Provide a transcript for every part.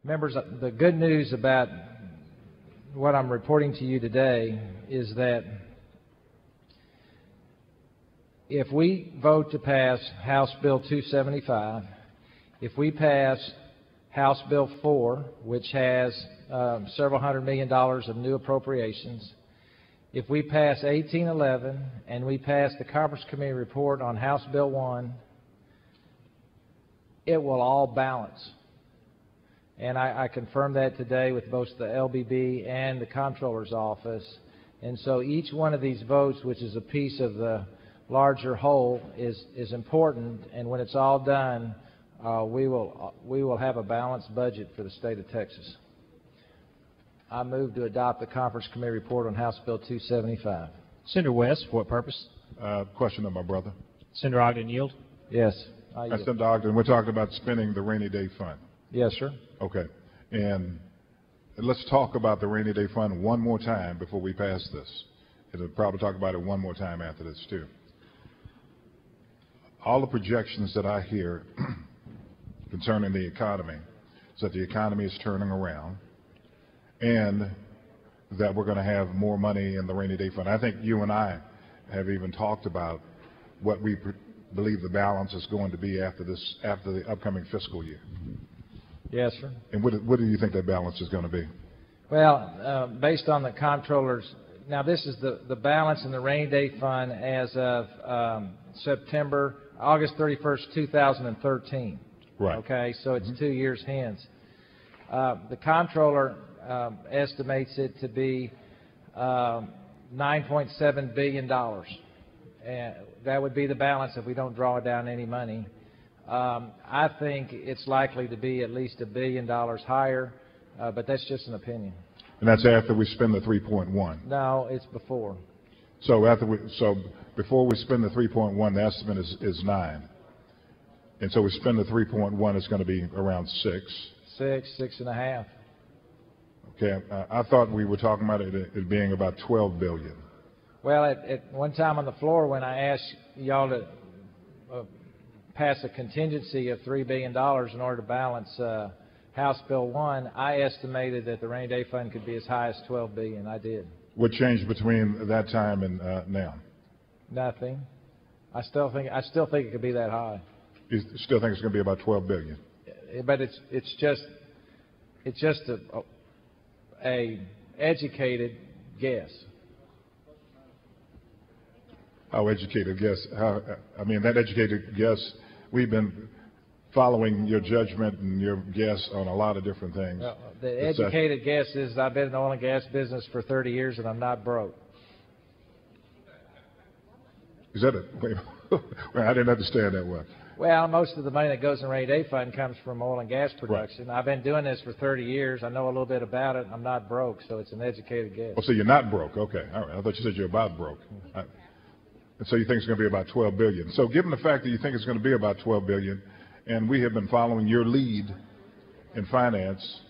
Members, the good news about what I'm reporting to you today is that if we vote to pass House Bill 275, if we pass House Bill 4, which has several $100 million of new appropriations, if we pass 1811 and we pass the Conference Committee report on House Bill 1, it will all balance. And I confirmed that today with both the LBB and the Comptroller's Office. And so each one of these votes, which is a piece of the larger whole, is important. And when it's all done, we will have a balanced budget for the state of Texas. I move to adopt the Conference Committee report on House Bill 275. Senator West, for what purpose? Question of my brother. Senator Ogden, yield? Yes. I yield. Senator Ogden, we're talking about spending the rainy day fund. Yes, sir. Okay. And let's talk about the rainy day fund one more time before we pass this. And we'll probably talk about it one more time after this, too. All the projections that I hear concerning the economy is that the economy is turning around and that we're going to have more money in the rainy day fund. I think you and I have even talked about what we believe the balance is going to be after the upcoming fiscal year. Yes, sir. And what do you think that balance is going to be? Well, based on the comptroller's, now this is the balance in the rainy day fund as of August 31st, 2013. Right. Okay, so it's 2 years hence. The comptroller estimates it to be $9.7 billion. And that would be the balance if we don't draw down any money. I think it's likely to be at least $1 billion higher, but that's just an opinion. And that's after we spend the 3.1. No, it's before. So before we spend the 3.1, the estimate is 9. And so we spend the 3.1, it's going to be around 6. 6.5. Okay. I thought we were talking about it being about $12 billion. Well, at one time on the floor when I asked y'all to pass a contingency of $3 billion in order to balance House Bill 1, I estimated that the rainy day fund could be as high as $12 billion. I did. What changed between that time and now? Nothing. I still think it could be that high. You still think it's going to be about $12 billion? But it's just a educated guess. How educated guess? I mean, that educated guess, we've been following your judgment and your guess on a lot of different things. Well, the educated guess is I've been in the oil and gas business for 30 years and I'm not broke. Is that it? Wait, I didn't understand that one. Well, most of the money that goes in the rainy day fund comes from oil and gas production. Right. I've been doing this for 30 years. I know a little bit about it. I'm not broke, so it's an educated guess. Oh, so you're not broke. Okay. All right. I thought you said you're about broke. And so you think it's going to be about $12 billion. So given the fact that you think it's going to be about $12 billion, and we have been following your lead in finance,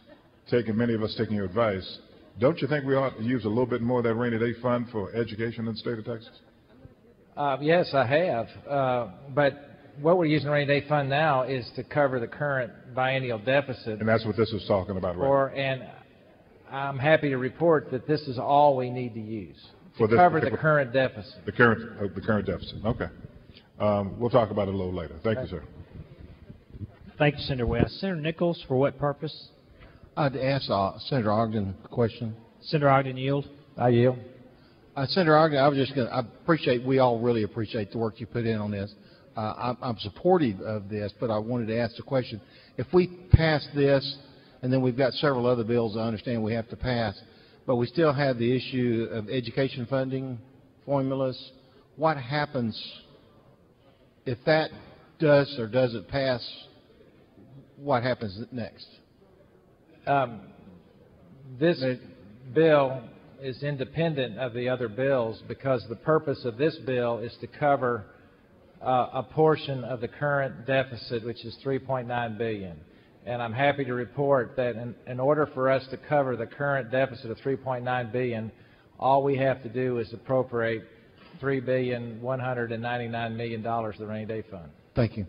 many of us taking your advice, don't you think we ought to use a little bit more of that rainy day fund for education in the state of Texas? Yes, I have. But what we're using the rainy day fund now is to cover the current biennial deficit. And that's what this is talking about, right? And I'm happy to report that this is all we need to use to cover the current deficit. The current deficit. Okay. We'll talk about it a little later. Thank you, sir. Thank you, Senator West. Senator Nichols, for what purpose? I'd ask Senator Ogden a question. Senator Ogden, yield. I yield. Senator Ogden, we all really appreciate the work you put in on this. I'm supportive of this, but I wanted to ask the question. If we pass this, and then we've got several other bills I understand we have to pass, but we still have the issue of education funding formulas, what happens if that does or doesn't pass? What happens next? This bill is independent of the other bills because the purpose of this bill is to cover a portion of the current deficit, which is $3.9 billion. And I'm happy to report that in order for us to cover the current deficit of $3.9 billion, all we have to do is appropriate $3,199,000,000 to the rainy day fund. Thank you.